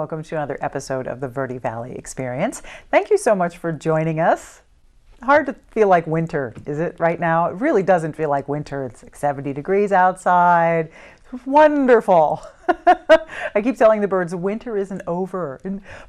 welcome to another episode of the Verde Valley Experience. Thank you so much for joining us. Hard to feel like winter, is it right now? It really doesn't feel like winter. It's like 70 degrees outside. It's wonderful. I keep telling the birds winter isn't over,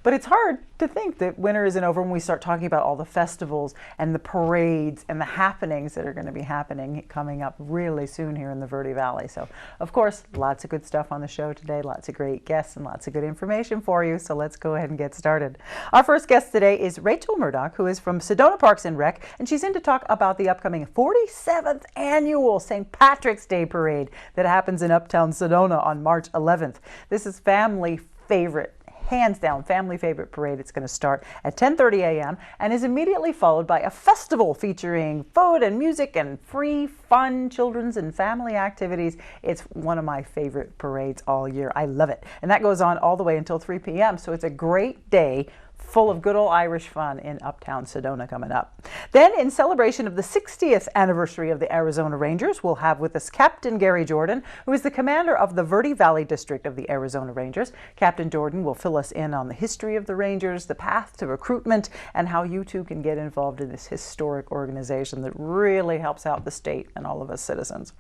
but it's hard to think that winter isn't over when we start talking about all the festivals and the parades and the happenings that are going to be happening coming up really soon here in the Verde Valley. So, of course, lots of good stuff on the show today, lots of great guests and lots of good information for you. So let's go ahead and get started. Our first guest today is Rachel Murdoch, who is from Sedona Parks and Rec, and she's in to talk about the upcoming 47th annual St. Patrick's Day Parade that happens in Uptown Sedona on March 11th. This is family favorite, hands down family favorite parade. It's going to start at 10:30 a.m. and is immediately followed by a festival featuring food and music and free, fun children's and family activities. It's one of my favorite parades all year. I love it. And that goes on all the way until 3 p.m. So it's a great day full of good old Irish fun in Uptown Sedona coming up. Then, in celebration of the 60th anniversary of the Arizona Rangers, we'll have with us Captain Gary Jordan, who is the commander of the Verde Valley District of the Arizona Rangers. Captain Jordan will fill us in on the history of the Rangers, the path to recruitment, and how you too can get involved in this historic organization that really helps out the state and all of us citizens.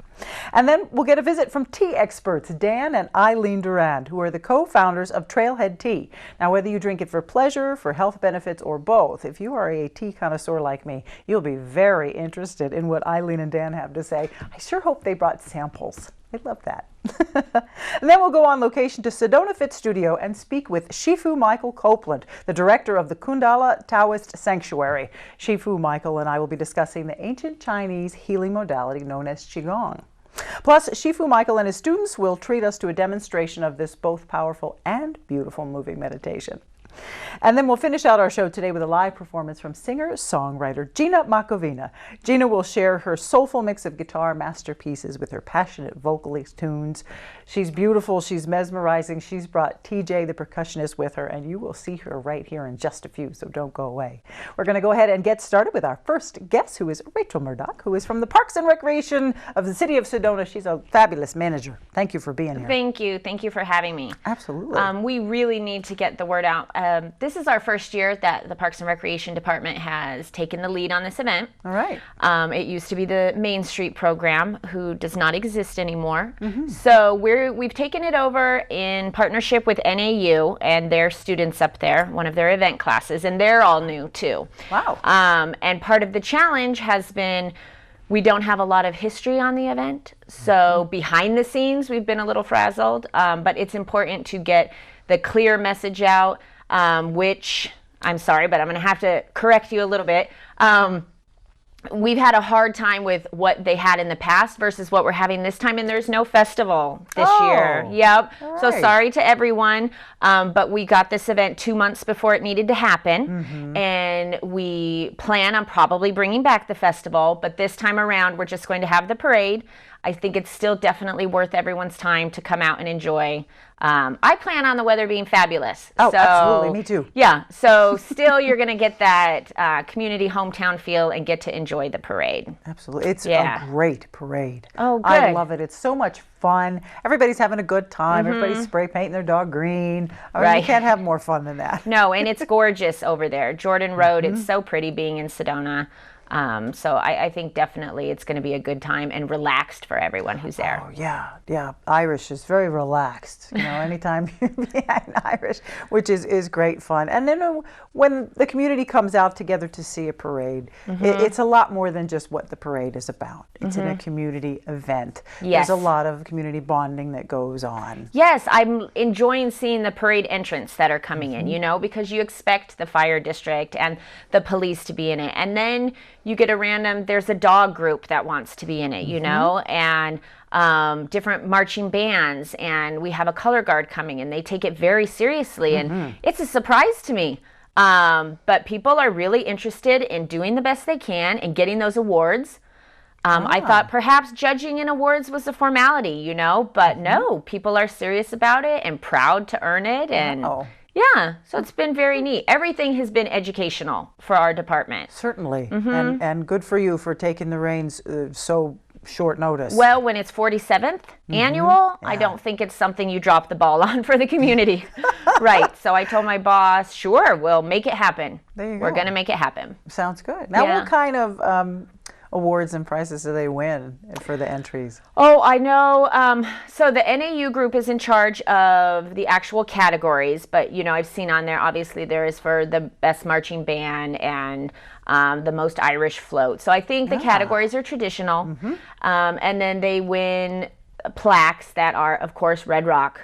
And then we'll get a visit from tea experts Dan and Eileen Durand, who are the co-founders of Trailhead Tea. Now, whether you drink it for pleasure, for health benefits, or both, if you are a tea connoisseur like me, you'll be very interested in what Eileen and Dan have to say. I sure hope they brought samples. I love that. And then we'll go on location to Sedona Fit Studio and speak with Shifu Michael Copeland, the director of the Kundala Taoist Sanctuary. Shifu Michael and I will be discussing the ancient Chinese healing modality known as Qigong. Plus, Shifu Michael and his students will treat us to a demonstration of this both powerful and beautiful moving meditation. And then we'll finish out our show today with a live performance from singer-songwriter Gina Machovina. Gina will share her soulful mix of guitar masterpieces with her passionate vocalist tunes. She's beautiful, she's mesmerizing. She's brought TJ, the percussionist, with her, and you will see her right here in just a few, so don't go away. We're going to go ahead and get started with our first guest, who is Rachel Murdoch, who is from the Parks and Recreation of the city of Sedona. She's a fabulous manager. Thank you for being here. Thank you. Thank you for having me. Absolutely. We really need to get the word out. This is our first year that the Parks and Recreation Department has taken the lead on this event. All right. It used to be the Main Street program, who does not exist anymore. So we've taken it over in partnership with NAU and their students up there, one of their event classes, and they're all new too. Wow. And part of the challenge has been we don't have a lot of history on the event. So behind the scenes, we've been a little frazzled, but it's important to get the clear message out. Which, I'm sorry, but I'm going to have to correct you a little bit. We've had a hard time with what they had in the past versus what we're having this time, and there's no festival this year. Yep. Right. So sorry to everyone, but we got this event 2 months before it needed to happen, and we plan on probably bringing back the festival, but this time around we're just going to have the parade. I think it's still definitely worth everyone's time to come out and enjoy. I plan on the weather being fabulous. Oh, so, absolutely. Me too. Yeah. So still you're going to get that community hometown feel and get to enjoy the parade. Absolutely. It's a great parade. Oh, good. I love it. It's so much fun. Everybody's having a good time. Everybody's spray painting their dog green. I mean, you can't have more fun than that. No, and it's gorgeous over there. Jordan Road, it's so pretty being in Sedona. So I think definitely it's going to be a good time and relaxed for everyone who's there. Oh, yeah. Irish is very relaxed. You know, anytime you're behind Irish, which is great fun. And then when the community comes out together to see a parade, it's a lot more than just what the parade is about. It's in a community event. Yes. There's a lot of community bonding that goes on. Yes, I'm enjoying seeing the parade entrants that are coming in, you know, because you expect the fire district and the police to be in it. And then you get there's a dog group that wants to be in it, you know, and different marching bands, and we have a color guard coming, and they take it very seriously, and it's a surprise to me. But people are really interested in doing the best they can and getting those awards. I thought perhaps judging in awards was a formality, you know, but no, people are serious about it and proud to earn it, and yeah, so it's been very neat. Everything has been educational for our department. Certainly, and good for you for taking the reins so short notice. Well, when it's 47th annual, I don't think it's something you drop the ball on for the community. Right. So I told my boss, sure, we'll make it happen. There you We're go. going to make it happen. Sounds good. Now, Yeah. what kind of awards and prizes do they win for the entries? Oh, I know. So the NAU group is in charge of the actual categories, but I've seen on there, obviously there is for the best marching band and the most Irish float. So I think the categories are traditional. And then they win plaques that are, of course, Red Rock,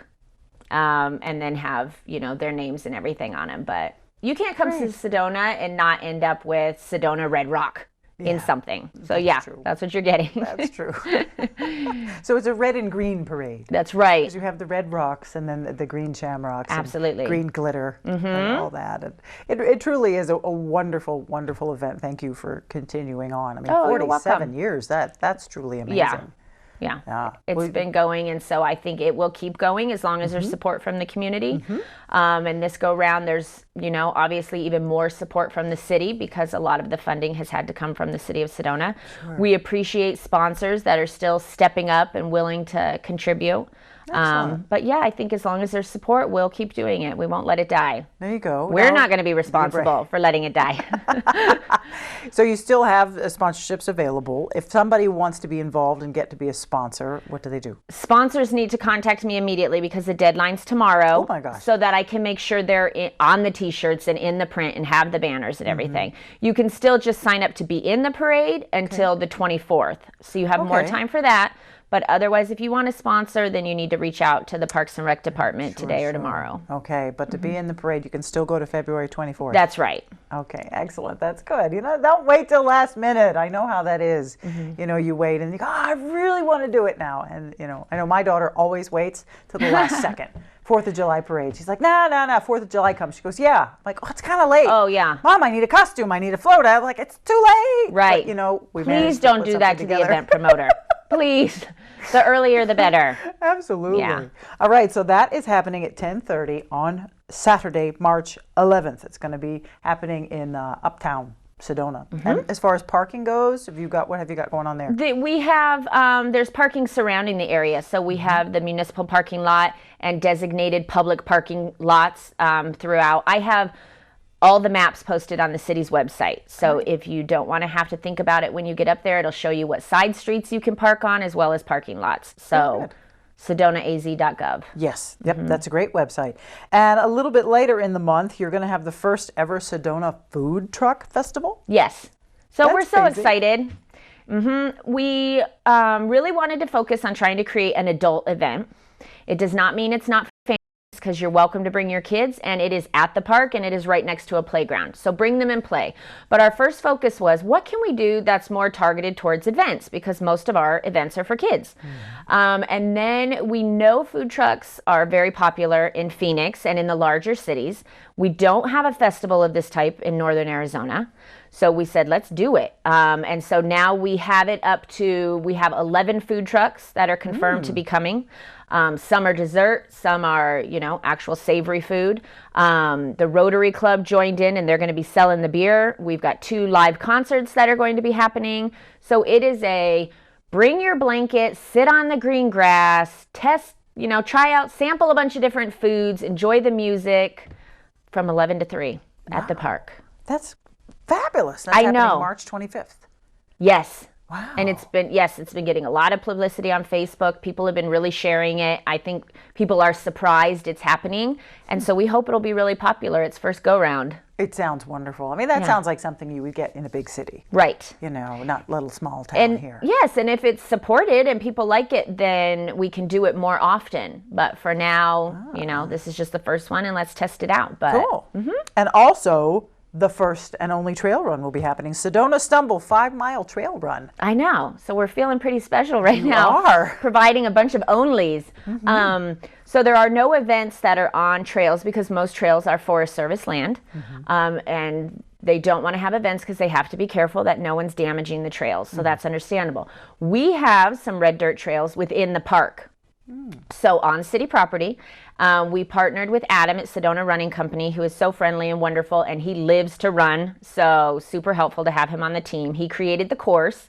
and then have, their names and everything on them. But you can't come to Sedona and not end up with Sedona Red Rock in something. So true. that's what you're getting. That's true. So it's a red and green parade. That's right. Because you have the red rocks and then the green shamrocks. Absolutely. And green glitter and all that. And it truly is a wonderful, wonderful event. Thank you for continuing on. I mean, Oh, you're 47 welcome. years, that's truly amazing. Yeah. It's been going, and so I think it will keep going as long as there's support from the community. And this go round, there's, obviously even more support from the city because a lot of the funding has had to come from the city of Sedona. Sure. We appreciate sponsors that are still stepping up and willing to contribute. But yeah, I think as long as there's support, we'll keep doing it. We won't let it die. There you go. We're Now- not going to be responsible for letting it die. So you still have sponsorships available. If somebody wants to be involved and get to be a sponsor, what do they do? Sponsors need to contact me immediately because the deadline's tomorrow. Oh my gosh. So that I can make sure they're on the t-shirts and in the print and have the banners and everything. You can still just sign up to be in the parade until the 24th. So you have more Okay. time for that. But otherwise, if you want to sponsor, then you need to reach out to the Parks and Rec department today or tomorrow. Okay, but to be in the parade, you can still go to February 24th. That's right. Okay, excellent. That's good. Don't wait till last minute. I know how that is. You wait and you go, I really want to do it now. And, I know my daughter always waits till the last second. 4th of July parade. She's like, no, 4th of July comes. She goes, yeah. I'm like, oh, it's kind of late. Oh, yeah. Mom, I need a costume. I need a float. I'm like, it's too late. Right. But, we Please managed to don't put do something that to the together. event promoter. Please. The earlier, the better. Absolutely. Yeah. All right, so that is happening at 10:30 on Saturday, March 11th. It's going to be happening in Uptown Sedona. And as far as parking goes, what have you got going on there? We have, there's parking surrounding the area. So we have the municipal parking lot and designated public parking lots throughout. I have all the maps posted on the city's website. So if you don't want to have to think about it when you get up there, it'll show you what side streets you can park on as well as parking lots. So SedonaAZ.gov. Yes, yep, that's a great website. And a little bit later in the month, you're going to have the first ever Sedona Food Truck Festival. Yes. So we're That's so crazy. excited. We really wanted to focus on trying to create an adult event. It does not mean it's not for families because you're welcome to bring your kids, and it is at the park and it is right next to a playground. So bring them and play. But our first focus was, what can we do that's more targeted towards events, because most of our events are for kids. And then we know food trucks are very popular in Phoenix and in the larger cities. We don't have a festival of this type in northern Arizona. So we said, let's do it. And so now we have it up to, we have 11 food trucks that are confirmed to be coming. Some are dessert, some are, actual savory food. The Rotary Club joined in and they're going to be selling the beer. We've got 2 live concerts that are going to be happening. So it is a bring your blanket, sit on the green grass, test, try out, sample a bunch of different foods, enjoy the music from 11 to 3 at the park. That's fabulous. That's I happening know. March 25th. Yes. Wow. And it's been getting a lot of publicity on Facebook. People have been really sharing it. I think people are surprised it's happening. And so we hope it'll be really popular. It's first go round. It sounds wonderful. I mean, that sounds like something you would get in a big city. Right. Not little small town And here. yes, and if it's supported and people like it, then we can do it more often. But for now, this is just the first one and let's test it out. But Cool. And also, the first and only trail run will be happening. Sedona Stumble 5-mile trail run. I know. So we're feeling pretty special right now. are. Providing a bunch of onlys. So there are no events that are on trails because most trails are Forest Service land. And they don't want to have events because they have to be careful that no one's damaging the trails. So that's understandable. We have some red dirt trails within the park. So on city property, we partnered with Adam at Sedona Running Company, who is so friendly and wonderful, and he lives to run. So super helpful to have him on the team. He created the course.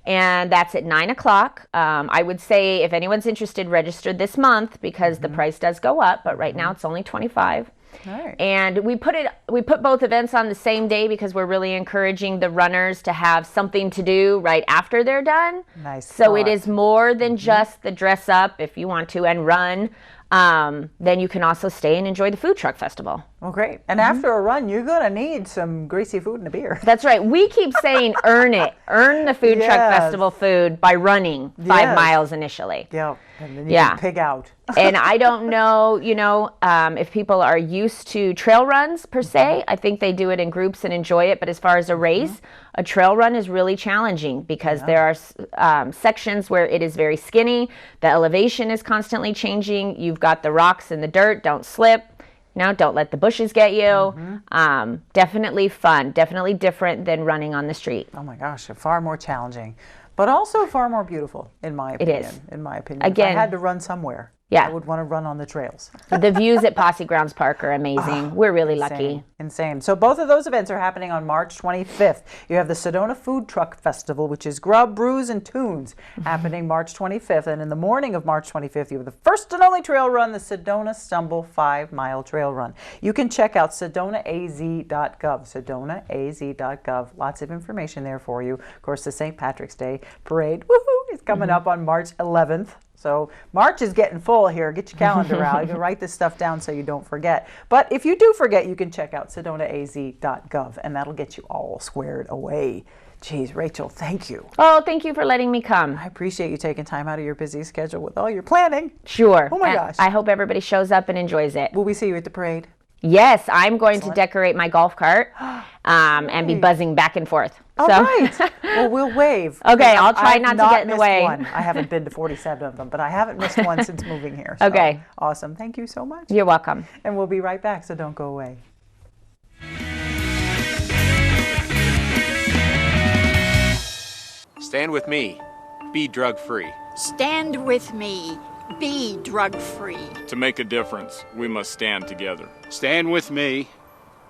and that's at 9 o'clock. I would say if anyone's interested, register this month because the price does go up, but right now it's only $25. All right. And we put both events on the same day because we're really encouraging the runners to have something to do right after they're done. Nice. So it is more than just the dress up if you want to and run. Then you can also stay and enjoy the food truck festival. Well, great. And after a run, you're going to need some greasy food and a beer. That's right. We keep saying earn it. Earn the food truck festival food by running 5 miles initially. Yeah. And then you can pig out. And I don't know, if people are used to trail runs per se. I think they do it in groups and enjoy it. But as far as a race, a trail run is really challenging because there are sections where it is very skinny. The elevation is constantly changing. You've got the rocks and the dirt. Don't slip. Don't let the bushes get you. Definitely fun. Definitely different than running on the street. Oh my gosh, far more challenging, but also far more beautiful, in my opinion. It is. In my opinion. Again, if I had to run somewhere, I would want to run on the trails. The views at Posse Grounds Park are amazing. We're really lucky. Insane. So both of those events are happening on March 25th. You have the Sedona Food Truck Festival, which is Grub, Brews, and Tunes, happening March 25th. And in the morning of March 25th, you have the first and only trail run, the Sedona Stumble 5-mile trail run. You can check out sedonaaz.gov, sedonaaz.gov. Lots of information there for you. Of course, the St. Patrick's Day Parade, woohoo, is coming up on March 11th. So March is getting full here. Get your calendar out. You can write this stuff down so you don't forget. But if you do forget, you can check out sedonaaz.gov, and that'll get you all squared away. Geez, Rachel, thank you. Oh, thank you for letting me come. I appreciate you taking time out of your busy schedule with all your planning. Sure. Oh my gosh. I hope everybody shows up and enjoys it. Will we see you at the parade? Yes, I'm going to decorate my golf cart and be buzzing back and forth. All right. Well, we'll wave. Okay, I'll try not to get in the way. One. I haven't been to 47 of them, but I haven't missed one since moving here. So. Okay. Awesome. Thank you so much. You're welcome. And we'll be right back, so don't go away. Stand with me. Be drug-free. Stand with me. Be drug-free. To make a difference, we must stand together. Stand with me.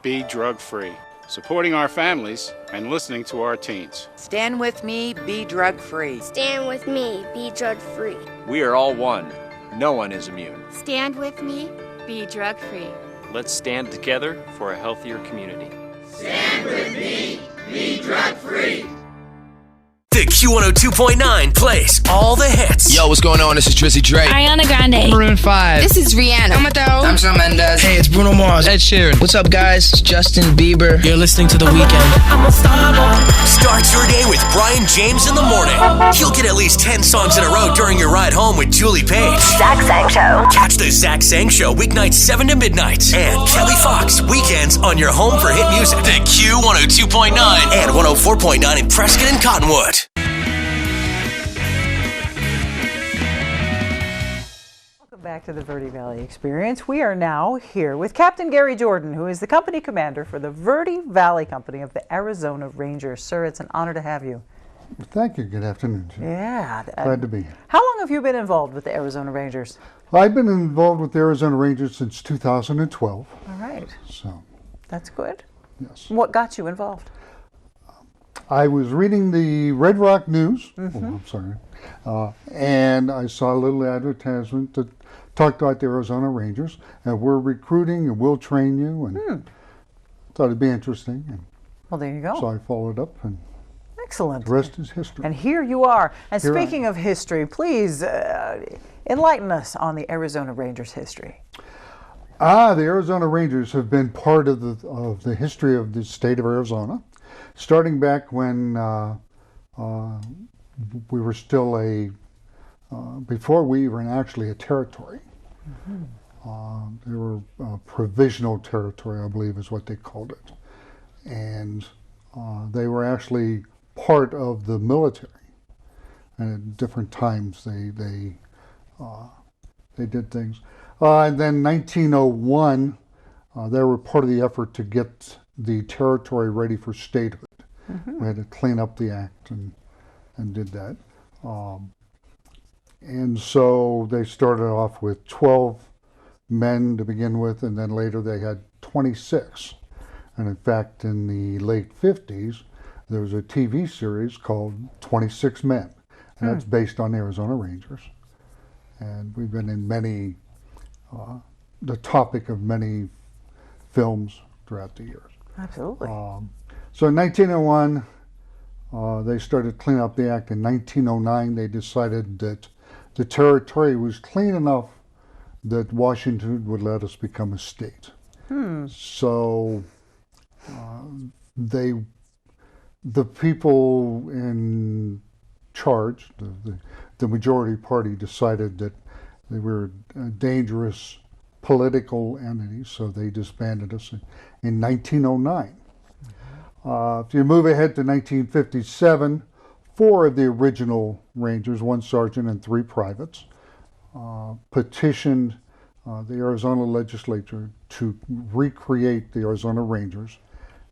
Be drug-free. Supporting our families and listening to our teens. Stand with me, be drug-free. Stand with me, be drug-free. We are all one. No one is immune. Stand with me, be drug-free. Let's stand together for a healthier community. Stand with me, be drug-free. The Q102.9 plays all the hits. Yo, what's going on? This is Drizzy Drake. Ariana Grande. Maroon 5. This is Rihanna. I'm Shawn Mendes. Hey, it's Bruno Mars. Ed Sheeran. What's up, guys? It's Justin Bieber. You're listening to The Weeknd. Start your day with Brian James in the morning. You'll get at least 10 songs in a row during your ride home with Julie Page. Zach Sang Show. Catch the Zach Sang Show weeknights 7 to midnight. And Kelly Fox weekends on your home for hit music. The Q102.9 and 104.9 in Prescott and Cottonwood. Back to the Verde Valley Experience. We are now here with Captain Gary Jordan, who is the company commander for the Verde Valley Company of the Arizona Rangers. Sir, it's an honor to have you. Thank you. Good afternoon, Jim. Yeah. Glad to be here. How long have you been involved with the Arizona Rangers? I've been involved with the Arizona Rangers since 2012. All right. So. That's good. Yes. What got you involved? I was reading the Red Rock News. I'm sorry. And I saw a little advertisement that talked about the Arizona Rangers, and we're recruiting and we'll train you, and thought it'd be interesting. And well, there you go. So I followed up, and excellent. The rest is history. And here you are. And here speaking of history, please enlighten us on the Arizona Rangers' history. The Arizona Rangers have been part of the history of the state of Arizona, starting back when we were still before we were actually a territory. They were provisional territory, I believe is what they called it. And they were actually part of the military. And at different times they did things. And then 1901, they were part of the effort to get the territory ready for statehood. We had to clean up the act and did that. And so they started off with 12 men to begin with, and then later they had 26. And in fact, in the late 50s, There was a TV series called 26 Men, and that's based on the Arizona Rangers. And we've been in many, the topic of many films throughout the years. Absolutely. So in 1901, they started cleaning up the act. In 1909, they decided that the territory was clean enough that Washington would let us become a state. So the people in charge, the majority party, decided that they were a dangerous political entity, so they disbanded us in 1909. If you move ahead to 1957, 4 of the original Rangers, 1 sergeant and 3 privates, petitioned the Arizona legislature to recreate the Arizona Rangers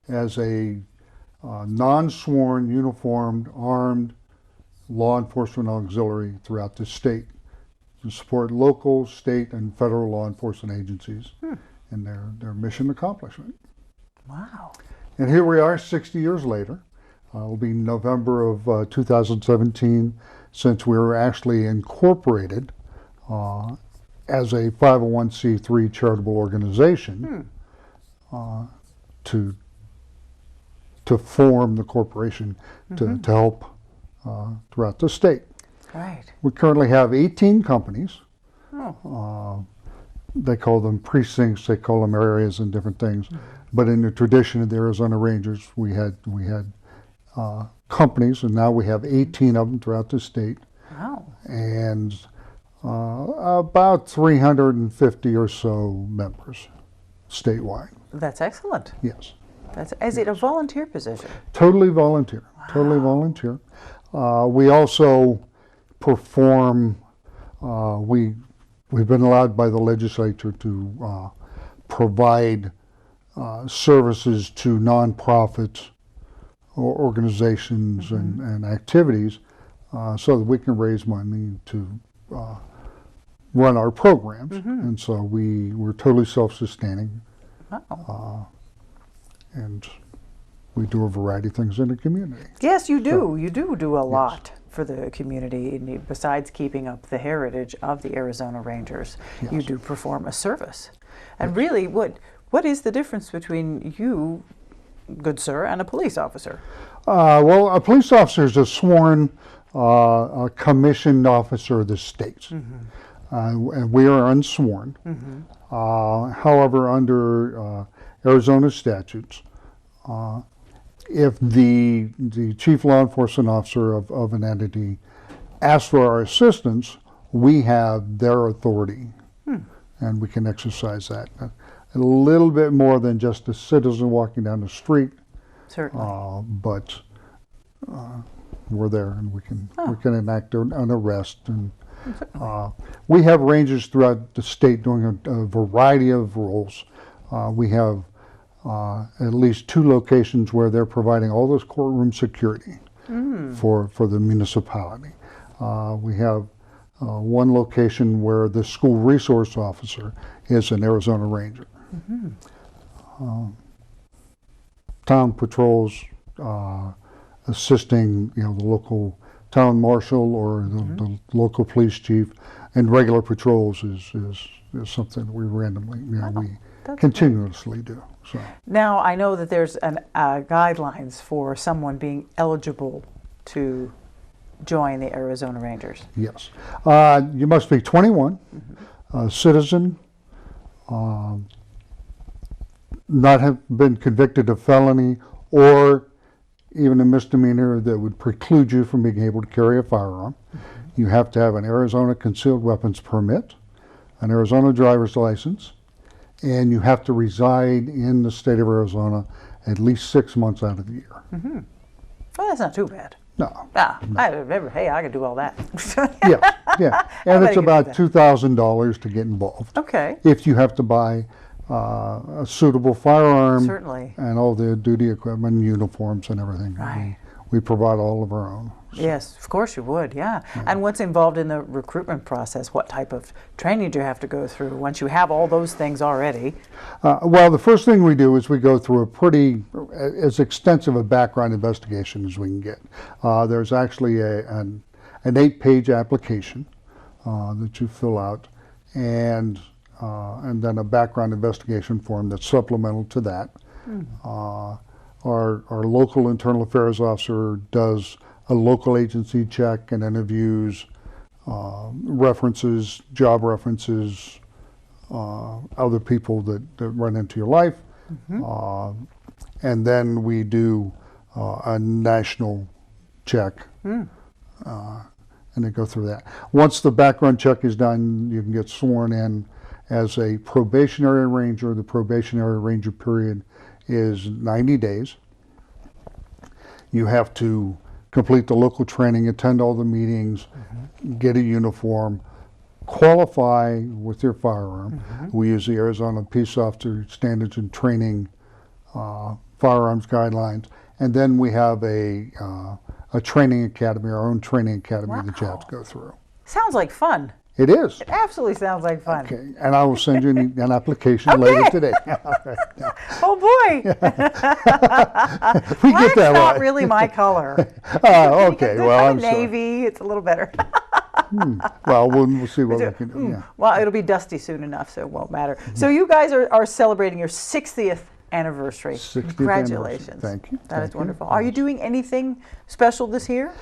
as a non-sworn, uniformed, armed law enforcement auxiliary throughout the state to support local, state, and federal law enforcement agencies in their mission accomplishment. Wow. And here we are 60 years later. It'll be November of 2017 since we were actually incorporated as a 501c3 charitable organization to form the corporation to help throughout the state. Right. We currently have 18 companies. They call them precincts, they call them areas and different things. But in the tradition of the Arizona Rangers, we had companies, and now we have 18 of them throughout the state. Wow. And about 350 or so members statewide. That's excellent. Yes. Is it a volunteer position? Totally volunteer. Wow. Totally volunteer. We also perform, we've been allowed by the legislature to provide services to nonprofits or organizations and activities so that we can raise money to run our programs. And so we're totally self-sustaining. Wow. And we do a variety of things in the community. Yes, you do. So, you do a lot for the community. Besides keeping up the heritage of the Arizona Rangers, you do perform a service. And really, what is the difference between you, good sir, and a police officer? Well, a police officer is a sworn, commissioned officer of the state. And we are unsworn. However, under Arizona statutes, if the chief law enforcement officer of an entity asks for our assistance, we have their authority, and we can exercise that. A little bit more than just a citizen walking down the street. Certainly. But we're there, and we can enact an arrest. And we have rangers throughout the state doing a variety of roles. We have at least 2 locations where they're providing all this courtroom security for the municipality. We have 1 location where the school resource officer is an Arizona Ranger. Town patrols, assisting the local town marshal or the local police chief, and regular patrols is something that we randomly we continuously do. So now I know that there's guidelines for someone being eligible to join the Arizona Rangers. Yes, you must be 21, a citizen, not have been convicted of felony or even a misdemeanor that would preclude you from being able to carry a firearm. You have to have an Arizona concealed weapons permit, an Arizona driver's license, and you have to reside in the state of Arizona at least 6 months out of the year. Well, that's not too bad. No. I could do all that. Yeah. And it's about $2,000 to get involved. Okay. If you have to buy a suitable firearm, certainly, and all the duty equipment, uniforms, and everything. Right. we provide all of our own. So. Yes, of course you would, yeah. And what's involved in the recruitment process? What type of training do you have to go through once you have all those things already? Well, the first thing we do is we go through as extensive a background investigation as we can get. There's actually an 8-page application that you fill out, and then a background investigation form that's supplemental to that. Our local internal affairs officer does a local agency check and interviews references, job references, other people that run into your life. And then we do a national check and they go through that. Once the background check is done, you can get sworn in as a probationary ranger. The probationary ranger period is 90 days. You have to complete the local training, attend all the meetings, get a uniform, qualify with your firearm. We use the Arizona Peace Officer Standards and Training firearms guidelines, and then we have a training academy, our own training academy that you have to go through. Sounds like fun. It is. It absolutely sounds like fun. Okay, and I will send you an application later today. Oh boy! We get that not right. really my color. Okay, well, I'm navy. It's a little better. Well, we'll see what we can do. Yeah. Well, it'll be dusty soon enough, so it won't matter. So you guys are celebrating your 60th anniversary. 60th Congratulations! Anniversary. Thank you. That is wonderful. Are you doing anything special this year?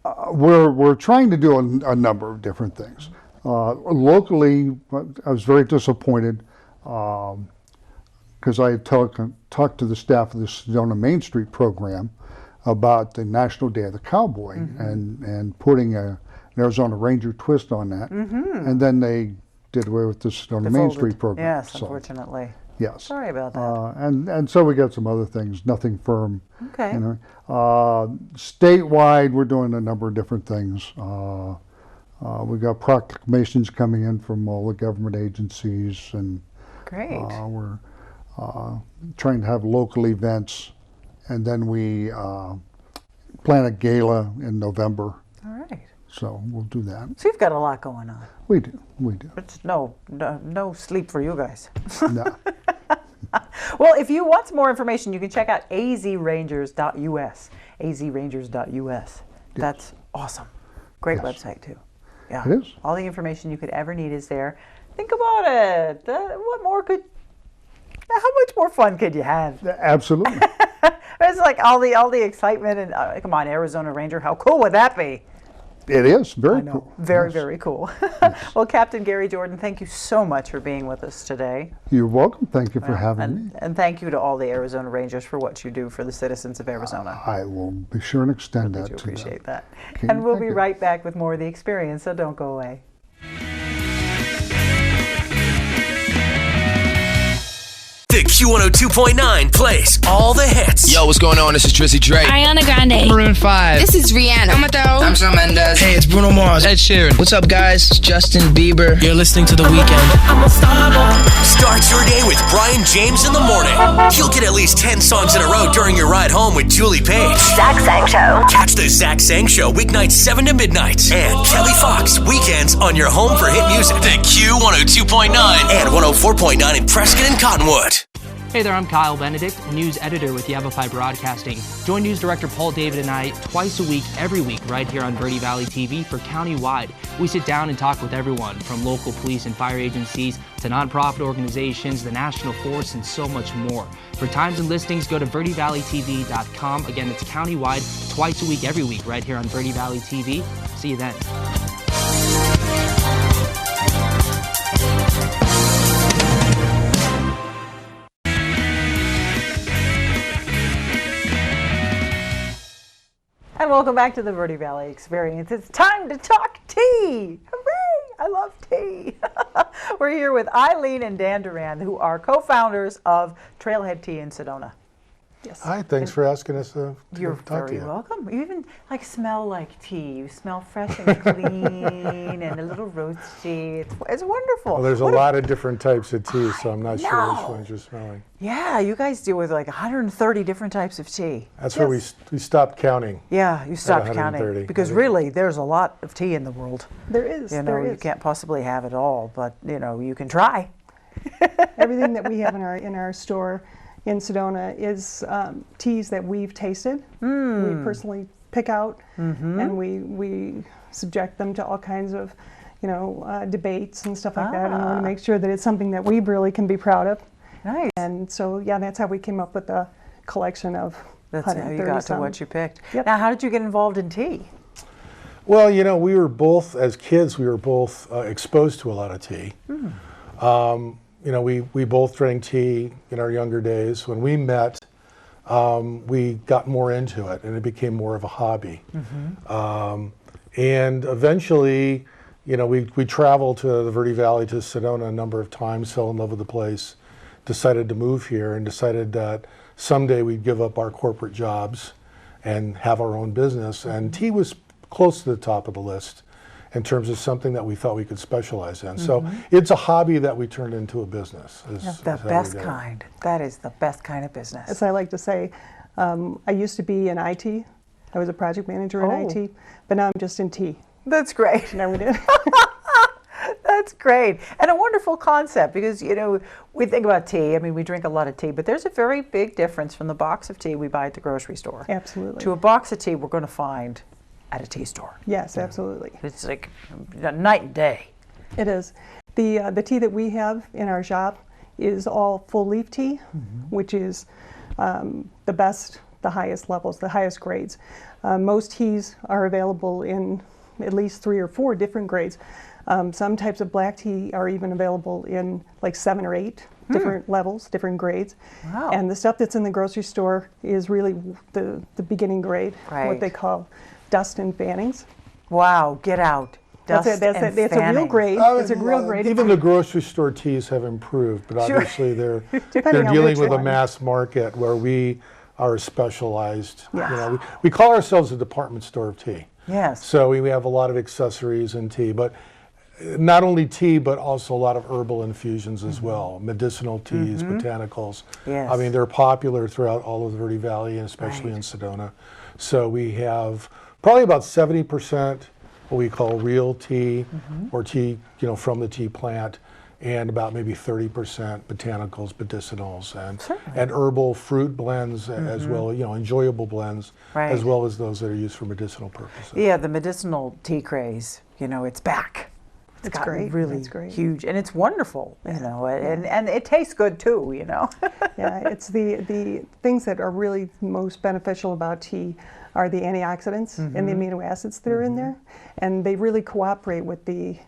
We're trying to do a number of different things. Locally, I was very disappointed because I had talked to the staff of the Sedona Main Street program about the National Day of the Cowboy and putting an Arizona Ranger twist on that. And then they did away with the Sedona Main Street program. Yes, unfortunately. Yes. Sorry about that. And so we got some other things, nothing firm. Okay. You know. Statewide, we're doing a number of different things. We've got proclamations coming in from all the government agencies, and great. We're trying to have local events, and then we plan a gala in November. All right. So we'll do that. So you've got a lot going on. We do. It's no sleep for you guys. No. Well, if you want some more information, you can check out azrangers.us. azrangers.us. That's awesome. Great website too. Yeah. It is. All the information you could ever need is there. Think about it. How much more fun could you have? Absolutely. It's like all the excitement and come on, Arizona Ranger. How cool would that be? It is very cool. Very, very cool. Yes. Well, Captain Gary Jordan, thank you so much for being with us today. You're welcome. Thank you for having me. And thank you to all the Arizona Rangers for what you do for the citizens of Arizona. I will be sure and extend that to them. Appreciate that. Okay, and we'll be right back with more of the experience, so don't go away. The Q102.9 plays all the hits. Yo, what's going on? This is Drizzy Drake. Ariana Grande. Maroon 5. This is Rihanna. I'm Shawn Mendes. Hey, it's Bruno Mars. Ed Sheeran. What's up, guys? It's Justin Bieber. You're listening to The Weeknd. Start your day with Brian James in the morning. You'll get at least 10 songs in a row during your ride home with Julie Page. Zach Sang Show. Catch the Zach Sang Show weeknights 7 to midnight. And Kelly Fox weekends on your home for hit music. The Q102.9 and 104.9 in Prescott and Cottonwood. Hey there, I'm Kyle Benedict, news editor with Yavapai Broadcasting. Join news director Paul David and I twice a week, every week, right here on Verde Valley TV for County-wide. We sit down and talk with everyone, from local police and fire agencies to nonprofit organizations, the National Forest, and so much more. For times and listings, go to verdevalleytv.com. Again, it's County-wide, twice a week, every week, right here on Verde Valley TV. See you then. And welcome back to the Verde Valley Experience. It's time to talk tea. Hooray! I love tea. We're here with Eileen and Dan Duran, who are co-founders of Trailhead Tea in Sedona. Yes. Hi, thanks for asking us to You're talk to very you. welcome. You even smell like tea. You smell fresh and clean and a little roasty. It's wonderful. Well, there's a lot of different types of tea, so I'm not sure which ones you're smelling. Yeah, you guys deal with like 130 different types of tea. That's where we stopped counting. Yeah, you stopped counting because really there's a lot of tea in the world. There is. You can't possibly have it all, but you can try. Everything that we have in our store in Sedona is teas that we've tasted. We personally pick out, and we subject them to all kinds of, debates and stuff like that in order to make sure that it's something that we really can be proud of. Nice. And so, that's how we came up with the collection of. That's how you got to what you picked. Yep. Now, how did you get involved in tea? Well, we were both, as kids, exposed to a lot of tea. We both drank tea in our younger days. When we met, we got more into it, and it became more of a hobby. And eventually, we traveled to the Verde Valley, to Sedona a number of times, fell in love with the place, decided to move here, and decided that someday we'd give up our corporate jobs and have our own business. And tea was close to the top of the list in terms of something that we thought we could specialize in. So it's a hobby that we turned into a business. The best kind. That is the best kind of business. As I like to say, I used to be in IT. I was a project manager in IT, but now I'm just in tea. That's great. Now we did. That's great. And a wonderful concept because, we think about tea. I mean, we drink a lot of tea, but there's a very big difference from the box of tea we buy at the grocery store. Absolutely. To a box of tea we're going to find at a tea store. Yes, absolutely. It's like night and day. It is. The tea that we have in our shop is all full leaf tea, which is the best, the highest levels, the highest grades. Most teas are available in at least 3 or 4 different grades. Some types of black tea are even available in like 7 or 8 different levels, different grades. Wow. And the stuff that's in the grocery store is really the beginning grade, what they call dust and fannings. Wow, get out. Dust and fannings. It's a real grade. It's a real grade. Even the grocery store teas have improved, but obviously they're dealing with a mass market where we are specialized. Yes. We call ourselves a department store of tea. Yes. So we have a lot of accessories in tea, but not only tea, but also a lot of herbal infusions as well, medicinal teas, botanicals. Yes. I mean, they're popular throughout all of the Verde Valley, and especially in Sedona. So we have probably about 70% what we call real tea, or tea, from the tea plant, and about maybe 30% botanicals, medicinals, and herbal fruit blends as well, enjoyable blends, as well as those that are used for medicinal purposes. Yeah, the medicinal tea craze, it's back. It's great. Really it's great. Huge, and it's wonderful, and it tastes good too, Yeah, it's the things that are really most beneficial about tea are the antioxidants and the amino acids that are in there, and they really cooperate with the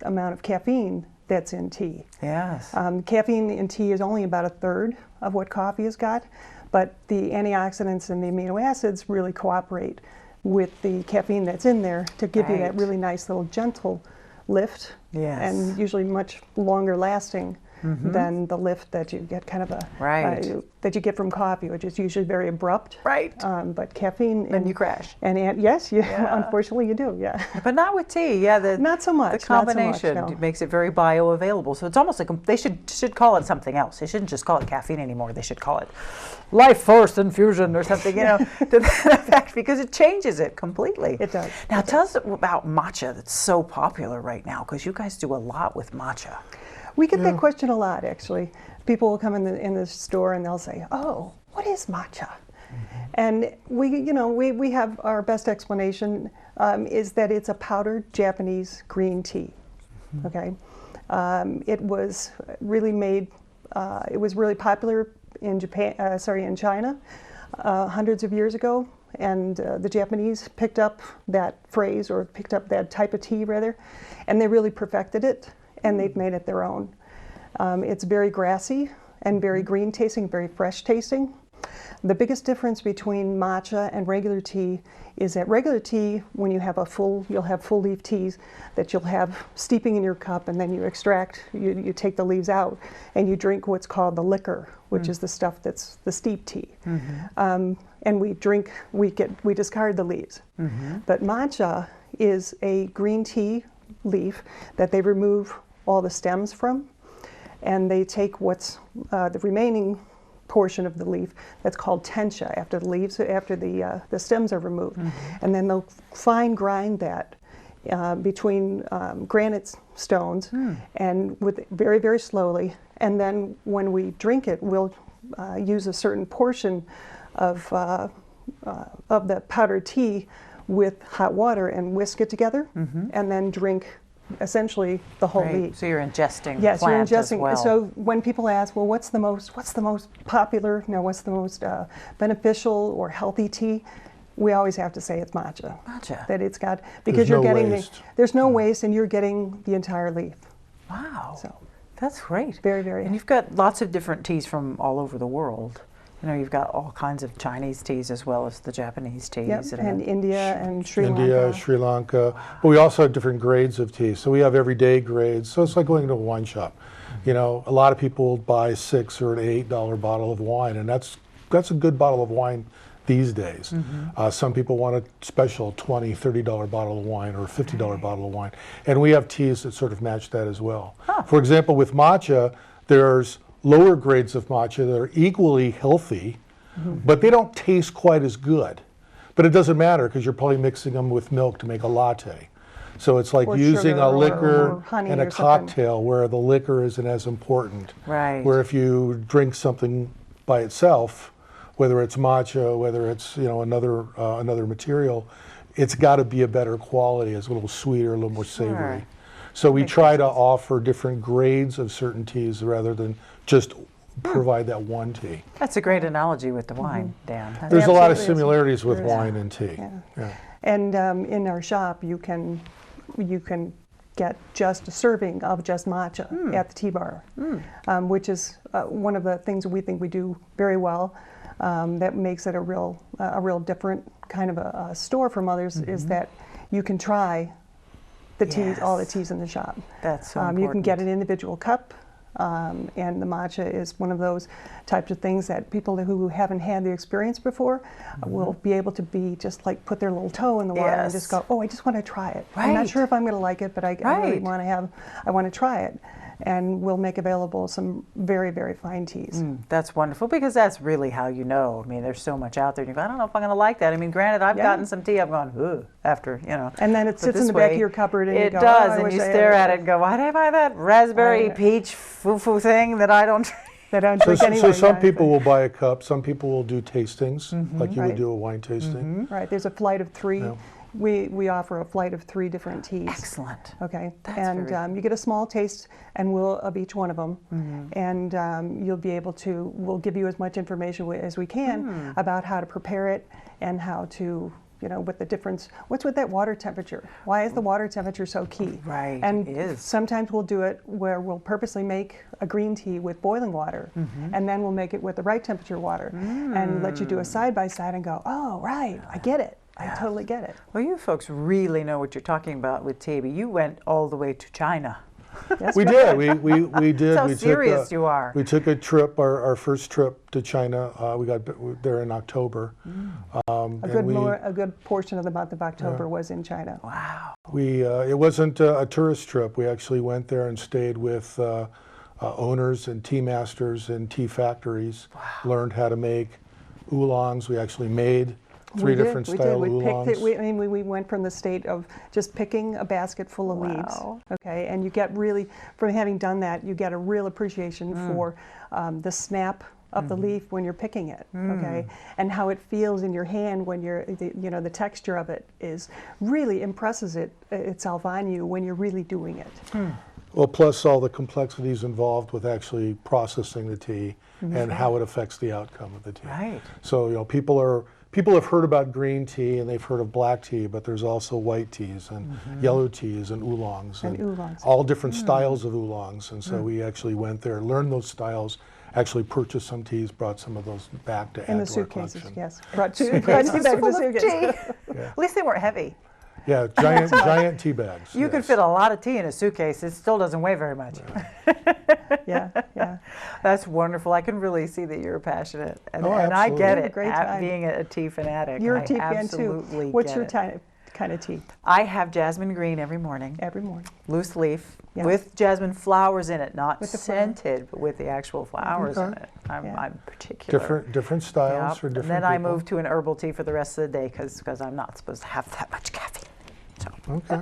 amount of caffeine that's in tea. Yes. Caffeine in tea is only about 1/3 of what coffee has got, but the antioxidants and the amino acids really cooperate with the caffeine that's in there to give you that really nice little gentle lift, and usually much longer lasting than the lift that you get that you get from coffee, which is usually very abrupt. Right. But caffeine, and you crash. And yes, unfortunately you do. Yeah. But not with tea. Yeah, not so much. The combination makes it very bioavailable. So it's almost like they should call it something else. They shouldn't just call it caffeine anymore. They should call it Life Force Infusion or something, to that effect, because it changes it completely. It does. Now tell us about matcha that's so popular right now, because you guys do a lot with matcha. We get that question a lot, actually. People will come in the store and they'll say, "Oh, what is matcha?" And we have our best explanation is that it's a powdered Japanese green tea. Okay, it was really made. It was really popular in in China, hundreds of years ago, and the Japanese picked up that phrase, or picked up that type of tea rather, and they really perfected it, and they've made it their own. It's very grassy and very green tasting, very fresh tasting. The biggest difference between matcha and regular tea is that regular tea, when you have you'll have full leaf teas that you'll have steeping in your cup, and then you extract, you take the leaves out, and you drink what's called the liquor, which is the stuff that's the steep tea. And we discard the leaves. But matcha is a green tea leaf that they remove all the stems from, and they take what's the remaining portion of the leaf that's called tencha after the stems are removed, and then they'll fine grind that between granite stones and very, very slowly, and then when we drink it, we'll use a certain portion of the powdered tea with hot water and whisk it together, and then drink essentially the whole leaf. So you're ingesting yes, plant you're ingesting. as well. So when people ask, well, what's the most popular, what's the most beneficial or healthy tea? We always have to say it's matcha. Matcha. That it's got, because there's no waste, and you're getting the entire leaf. Wow. So that's great. Very, very. And you've got lots of different teas from all over the world. You've got all kinds of Chinese teas as well as the Japanese teas. Yep, and India and Sri Lanka. India, Sri Lanka. But we also have different grades of tea. So we have everyday grades. So it's like going to a wine shop. A lot of people buy $6 or an $8 bottle of wine, and that's a good bottle of wine these days. Some people want a special $20, $30 bottle of wine or a $50 bottle of wine. And we have teas that sort of match that as well. For example, with matcha, there's lower grades of matcha that are equally healthy, but they don't taste quite as good. But it doesn't matter because you're probably mixing them with milk to make a latte. So it's like using a liquor and a cocktail where the liquor isn't as important. Right. Where if you drink something by itself, whether it's matcha, whether it's another material, it's got to be a better quality. It's a little sweeter, a little more savory. So we try to offer different grades of certain teas rather than just provide that one tea. That's a great analogy with the wine, Dan. There's a lot of similarities with wine and tea. Yeah. And in our shop, you can get just a serving of just matcha at the tea bar, which is one of the things that we think we do very well. That makes it a real different kind of a store from others, is that you can try the teas, all the teas in the shop. That's so important. You can get an individual cup, and the matcha is one of those types of things that people who haven't had the experience before will be able to just like put their little toe in the water and just go, oh, I just want to try it. I'm not sure if I'm going to like it, but I really want to try it. And we'll make available some very, very fine teas. That's wonderful, because that's really how you know. I mean, there's so much out there. You go, I don't know if I'm going to like that. I mean, granted, I've gotten some tea, I've gone, ooh, after, And then it sits in the back of your cupboard, and you go, does, and you stare at it and go, why did I buy that raspberry peach foo-foo thing that I don't drink anyway? So some people will buy a cup. Some people will do tastings, like you would do a wine tasting. Right. There's a flight of 3. Yeah. We offer a flight of 3 different teas. Excellent. Okay. You get a small taste of each one of them, and you'll be able to. We'll give you as much information as we can about how to prepare it and how to. What the difference, what's with that water temperature? Why is the water temperature so key? Right, and it is. Sometimes we'll do it where we'll purposely make a green tea with boiling water, and then we'll make it with the right temperature water, and let you do a side-by-side and go, oh, right, I get it. I totally get it. Well, you folks really know what you're talking about with tea. You went all the way to China. We did. We did. That's how serious you are. We took a trip, our first trip to China. We got there in October. A good portion of the month of October was in China. Wow. It wasn't a tourist trip. We actually went there and stayed with owners and tea masters and tea factories. Learned how to make oolongs. We actually made 3 different style oolongs. We went from the state of just picking a basket full of leaves. Okay, and you get really, from having done that, you get a real appreciation for the snap of the leaf when you're picking it. Okay, and how it feels in your hand when the texture of it really impresses itself on you when you're really doing it. Well, plus all the complexities involved with actually processing the tea and how it affects the outcome of the tea. Right. So people have heard about green tea and they've heard of black tea, but there's also white teas and yellow teas and oolongs and all different styles of oolongs. And so we actually went there, learned those styles, actually purchased some teas, brought some of those back to In add the to our suitcases, collection. yes. Brought tea bags in the suitcase. At least they weren't heavy. Yeah, giant tea bags. You could fit a lot of tea in a suitcase. It still doesn't weigh very much. Yeah, yeah. That's wonderful. I can really see that you're passionate, and, Oh, and I get absolutely. it. Great time. Being a tea fanatic, You're I a tea fan too. absolutely What's get your it. kind of tea? I have jasmine green every morning. Every morning. Loose leaf Yeah. with jasmine flowers in it, not With the scented, but with the actual flowers in Okay. it. I'm particular. Different styles Yep. for different And then I people. moved to an herbal tea for the rest of the day because I'm not supposed to have that much caffeine. Okay.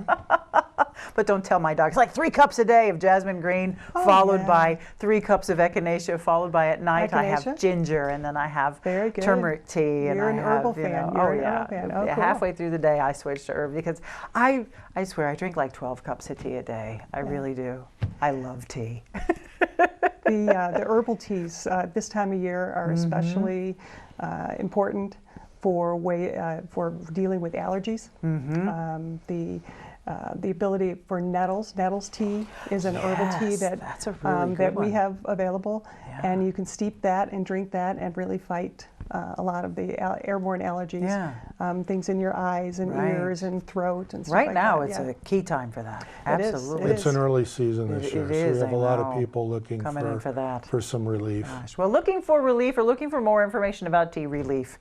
But don't tell my dog. It's like 3 cups a day of jasmine green, followed by 3 cups of echinacea, followed by at night I have Echinacea? ginger, and then I have Very good. turmeric tea. And You're I an have, herbal fan. know, You're oh an yeah. herbal fan. Oh, Yeah, cool. halfway through the day I switch to herb because I swear I drink like 12 cups of tea a day. I really do. I love tea. The herbal teas this time of year are especially important for dealing with allergies. The ability for nettles tea is an herbal tea that's a really good that we one. have available, and you can steep that and drink that and really fight a lot of the airborne allergies. Yeah. Things in your eyes and Right. ears and throat and stuff Right like now, that. it's Yeah. a key time for that. It is. Absolutely. It's an early season this year, It so is, we have I a lot of know. people looking Coming in for that. for some relief. Gosh. Well, looking for relief or looking for more information about tea relief.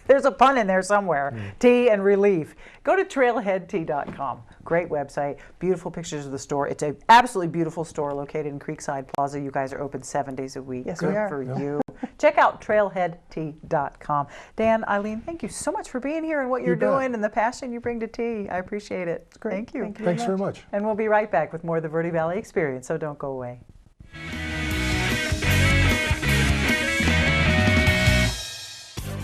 There's a pun in there somewhere. Tea and relief. Go to trailheadtea.com. Great website. Beautiful pictures of the store. It's an absolutely beautiful store located in Creekside Plaza. You guys are open 7 days a week. Yes, Good we are. for you. Check out trailheadtea.com. Dan, Eileen, thank you so much for being here and what you're bet. doing and the passion you bring to tea. I appreciate it. It's great. Thank you. Thank you Thanks very much. And we'll be right back with more of the Verde Valley Experience, so don't go away.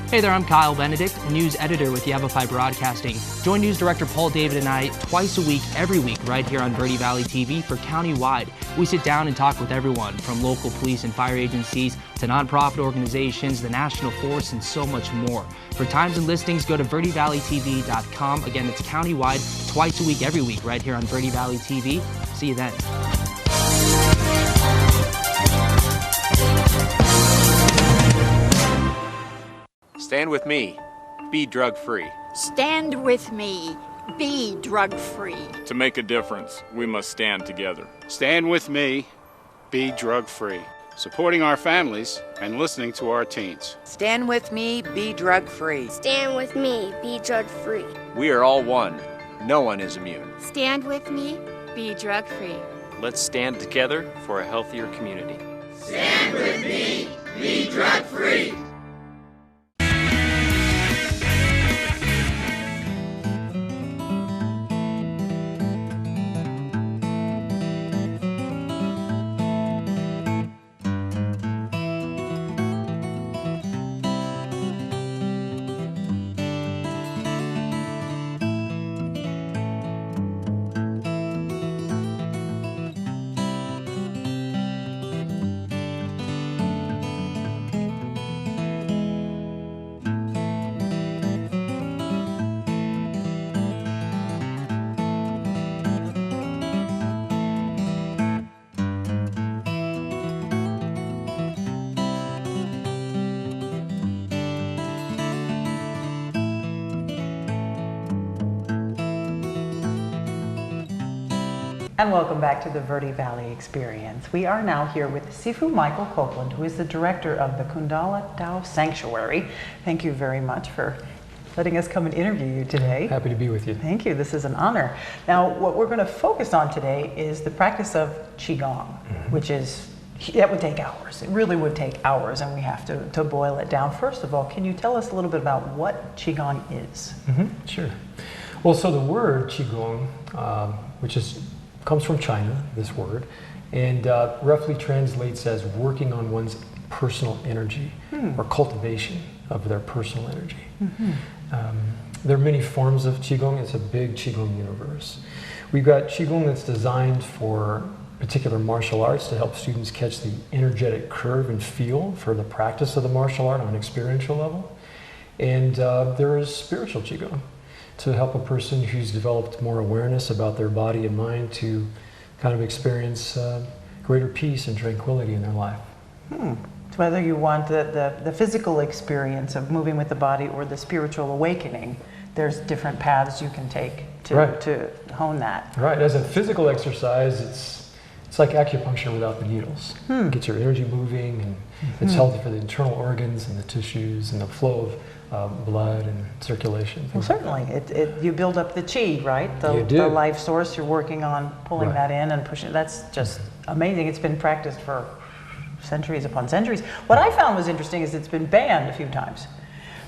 Hey there, I'm Kyle Benedict, news editor with Yavapai Broadcasting. Join news director Paul David and I twice a week, every week, right here on Verde Valley TV for County-wide. We sit down and talk with everyone, from local police and fire agencies to nonprofit organizations, the National Forest, and so much more. For times and listings, go to verdevalleytv.com. Again, it's county-wide, twice a week, every week, right here on Verde Valley TV. See you then. Stand with me. Be drug-free. Stand with me. Be drug-free. To make a difference, we must stand together. Stand with me. Be drug-free. Supporting our families and listening to our teens. Stand with me, be drug-free. Stand with me, be drug-free. We are all one. No one is immune. Stand with me, be drug-free. Let's stand together for a healthier community. Stand with me. Be drug-free. And welcome back to the Verde Valley Experience. We are now here with Sifu Michael Copeland, who is the director of the Kundala Tao Sanctuary. Thank you very much for letting us come and interview you today. Happy to be with you. Thank you. This is an honor. Now, what we're going to focus on today is the practice of Qigong, which is, that would take hours. It really would take hours, and we have to boil it down. First of all, can you tell us a little bit about what Qigong is? Sure. Well, so the word Qigong, which comes from China, this word, and roughly translates as working on one's personal energy or cultivation of their personal energy. There are many forms of Qigong. It's a big Qigong universe. We've got Qigong that's designed for particular martial arts to help students catch the energetic curve and feel for the practice of the martial art on an experiential level. And there is spiritual Qigong to help a person who's developed more awareness about their body and mind to kind of experience greater peace and tranquility in their life. Whether you want the physical experience of moving with the body or the spiritual awakening, there's different paths you can take to hone that. Right. As a physical exercise, it's like acupuncture without the needles. It gets your energy moving, and it's healthy for the internal organs and the tissues and the flow of blood and circulation. Well, certainly. You build up the chi, right? The life source. You're working on pulling that in and pushing. That's just amazing. It's been practiced for centuries upon centuries. What I found was interesting is it's been banned a few times.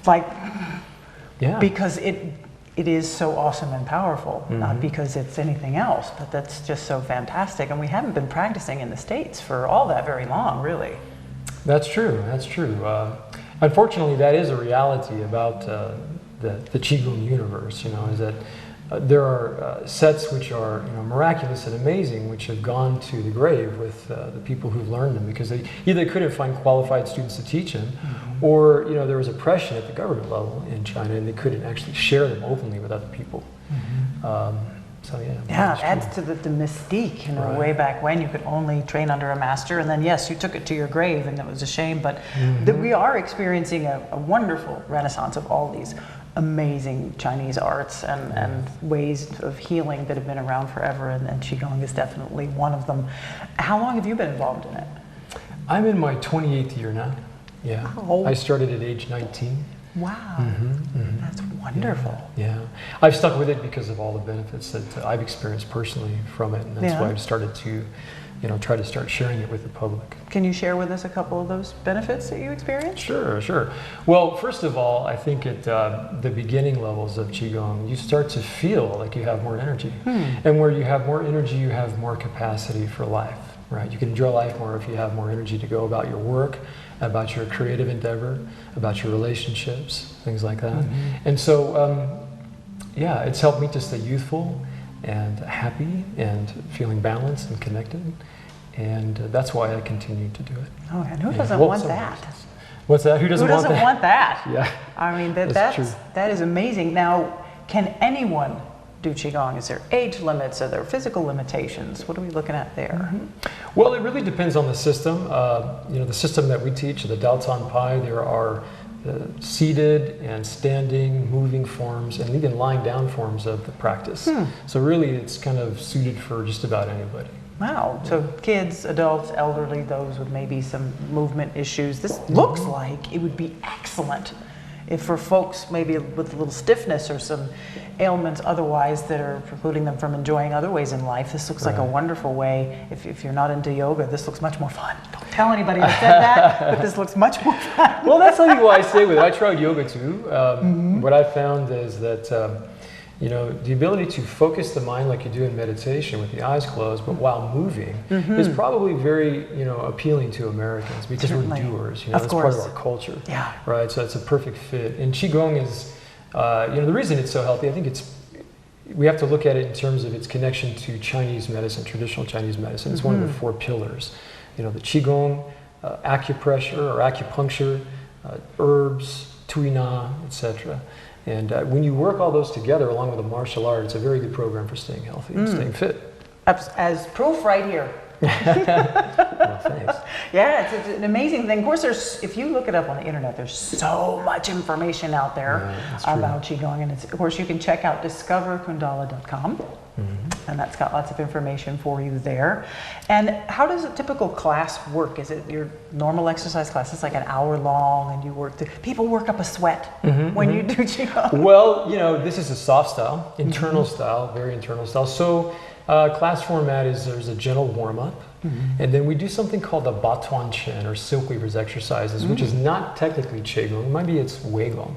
Like, because it is so awesome and powerful, not because it's anything else, but that's just so fantastic. And we haven't been practicing in the States for all that very long, really. That's true. That's true. Unfortunately, that is a reality about the Qigong universe, is that there are sets which are miraculous and amazing, which have gone to the grave with the people who've learned them because they either couldn't find qualified students to teach them, or there was oppression at the government level in China and they couldn't actually share them openly with other people. So it adds to the mystique. Way back when you could only train under a master, and then yes, you took it to your grave, and it was a shame. But we are experiencing a wonderful renaissance of all these amazing Chinese arts and ways of healing that have been around forever, and Qigong is definitely one of them. How long have you been involved in it? I'm in my 28th year now. Yeah. Oh. I started at age 19. Wow. That's wonderful. Yeah. I've stuck with it because of all the benefits that I've experienced personally from it, and that's why I've started to try to start sharing it with the public. Can you share with us a couple of those benefits that you experienced? Sure. Well, first of all, I think at the beginning levels of Qigong, you start to feel like you have more energy. And where you have more energy, you have more capacity for life, right? You can enjoy life more if you have more energy to go about your work, about your creative endeavor, about your relationships, things like that. And so, it's helped me to stay youthful and happy and feeling balanced and connected. And that's why I continue to do it. Oh, and who doesn't want that? What's that? Who doesn't want that? Who doesn't want that? Yeah. I mean, that's true. That is amazing. Now, can anyone do Qigong? Is there age limits? Are there physical limitations? What are we looking at there? Well, it really depends on the system. The system that we teach, the Dao Tan Pai, there are seated and standing, moving forms, and even lying down forms of the practice. So really, it's kind of suited for just about anybody. Wow. So kids, adults, elderly, those with maybe some movement issues. This looks like it would be excellent if for folks maybe with a little stiffness or some ailments otherwise that are precluding them from enjoying other ways in life. This looks like a wonderful way. If you're not into yoga, this looks much more fun. Don't tell anybody I said that, but this looks much more fun. Well, that's something why I stay with it. I tried yoga too. What I found is that the ability to focus the mind like you do in meditation with the eyes closed, but while moving, is probably very appealing to Americans because we're doers. That's part of our culture. Yeah. Right. So it's a perfect fit. And Qigong is, the reason it's so healthy. I think we have to look at it in terms of its connection to Chinese medicine, traditional Chinese medicine. It's one of the 4 pillars. The Qigong, acupressure or acupuncture, herbs, tuina, etc. And when you work all those together along with a martial art, it's a very good program for staying healthy and staying fit. As proof right here. Well, thanks. Yeah, it's an amazing thing. Of course, if you look it up on the internet, there's so much information out there about Qigong. And of course, you can check out discoverkundala.com. And that's got lots of information for you there. And how does a typical class work? Is it your normal exercise class? It's like an hour long and you people work up a sweat when you do Qigong? Well, this is a soft style, internal style, very internal style. So class format is there's a gentle warm-up, and then we do something called the Batuan Chen or Silk Weaver's exercises, which is not technically Qigong. Maybe it's Weigong.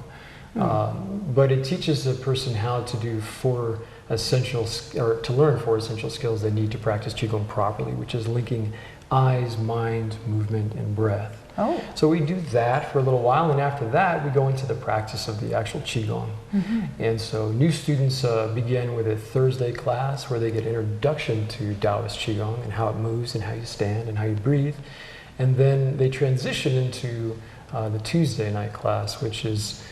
But it teaches a person how to do to learn 4 essential skills they need to practice Qigong properly, which is linking eyes, mind, movement, and breath. Oh. So we do that for a little while, and after that we go into the practice of the actual Qigong. And so new students begin with a Thursday class where they get introduction to Taoist Qigong and how it moves and how you stand and how you breathe. And then they transition into the Tuesday night class, which is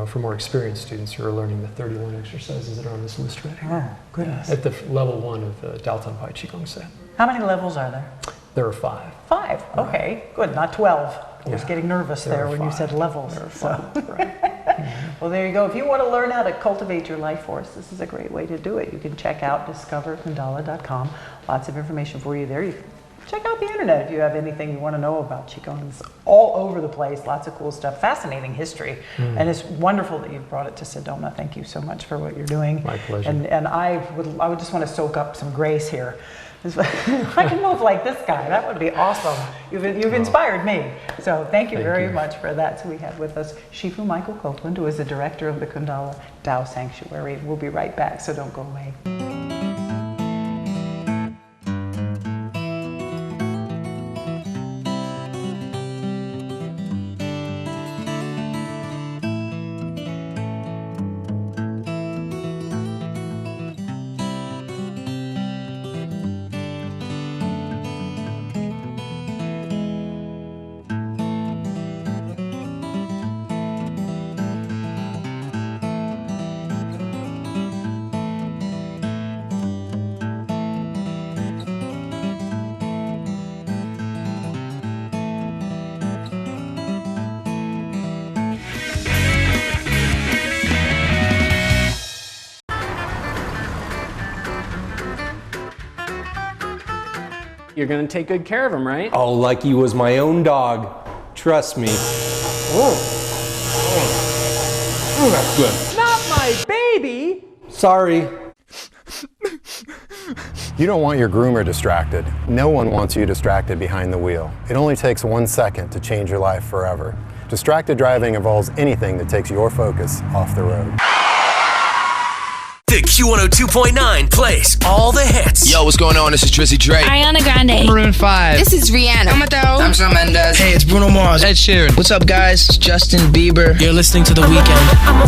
for more experienced students who are learning the 31 exercises that are on this list right here. Oh, goodness. At the level 1 of the Dao Tan Pai Qigong set. How many levels are there? There are 5. 5. Okay, good. Not 12. I was Yeah. getting nervous There there are when you 5. said levels. There are So. 5, right. Well, there you go. If you want to learn how to cultivate your life force, this is a great way to do it. You can check out discoverkundala.com. Lots of information for you there. You can check out the internet if you have anything you want to know about Qigong. It's all over the place. Lots of cool stuff. Fascinating history. And it's wonderful that you've brought it to Sedona. Thank you so much for what you're doing. My pleasure. And I would just want to soak up some grace here. I can move like this guy. That would be awesome. You've inspired me. So thank you very much for that. So we had with us Shifu Michael Copeland, who is the director of the Kundala Tao Sanctuary. We'll be right back, so don't go away. You're gonna take good care of him, right? Oh, like he was my own dog. Trust me. Oh, That's good. not my baby! Sorry. You don't want your groomer distracted. No one wants you distracted behind the wheel. It only takes 1 second to change your life forever. Distracted driving involves anything that takes your focus off the road. The Q102.9 plays all the hits. Yo, what's going on? This is Drizzy Drake. Ariana Grande. Maroon 5. This is Rihanna. I'm Shawn Mendes. Hey, it's Bruno Mars. Ed Sheeran. What's up, guys? It's Justin Bieber. You're listening to The Weeknd.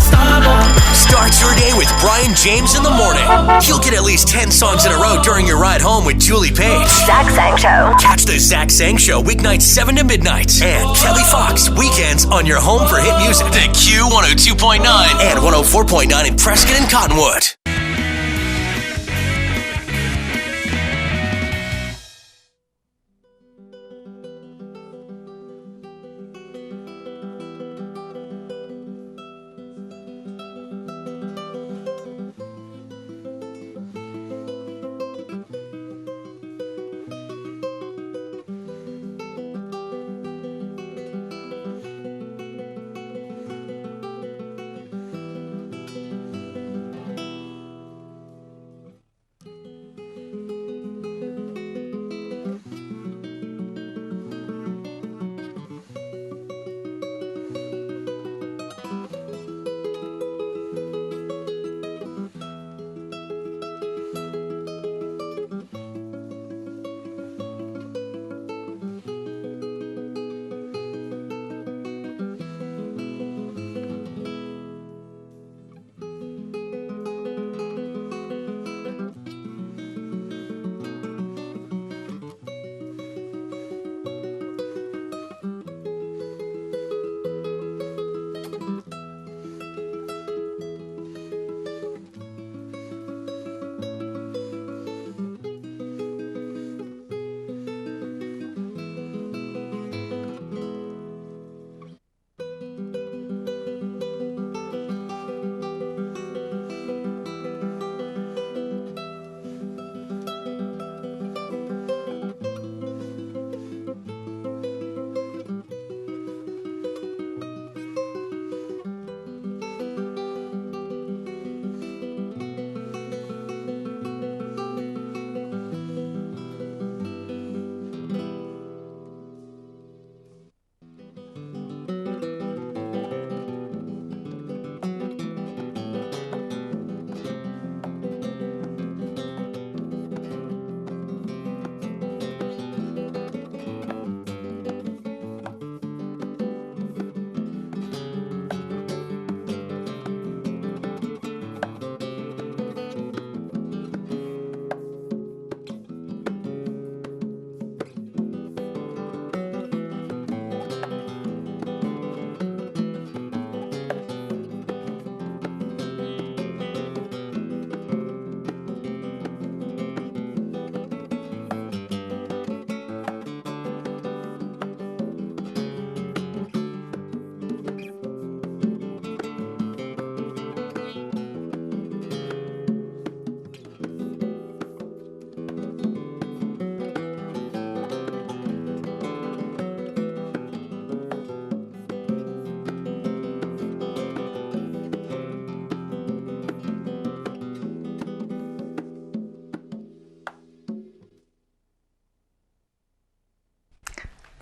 Start your day with Brian James in the morning. You'll get at least 10 songs in a row during your ride home with Julie Page. Zach Sang Show. Catch the Zach Sang Show weeknights 7 to midnight. And Kelly Fox weekends on your home for hit music. The Q102.9 and 104.9 in Prescott and Cottonwood.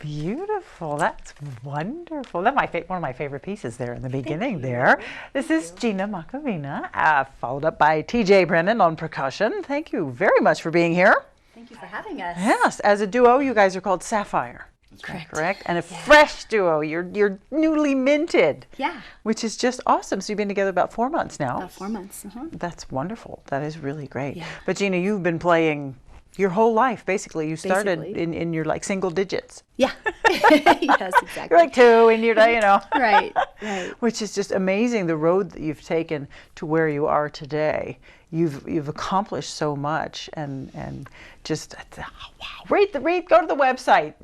Beautiful. That's wonderful. That's one of my favorite pieces there in the beginning there. This is Gina Machovina, followed up by TJ Brennan on percussion. Thank you very much for being here. Thank you for having us. Yes, as a duo, you guys are called Sapphire. That's correct. Correct? And a fresh duo. You're newly minted. Yeah. Which is just awesome. So you've been together about 4 months now. About 4 months. That's wonderful. That is really great. Yeah. But Gina, you've been playing your whole life, basically. You started in your like single digits. Yeah. Yes, exactly. You're like 2 and you're, Right. Which is just amazing, the road that you've taken to where you are today. You've accomplished so much, and just wow. Go to the website,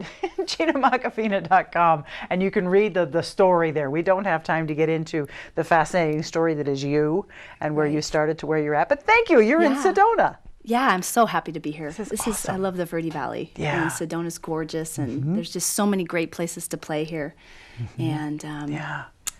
GinaMachovina.com, and you can read the story there. We don't have time to get into the fascinating story that is you and where you started to where you're at. But thank you. You're in Sedona. Yeah, I'm so happy to be here. This is awesome. I love the Verde Valley. Yeah. And Sedona's gorgeous, and there's just so many great places to play here. And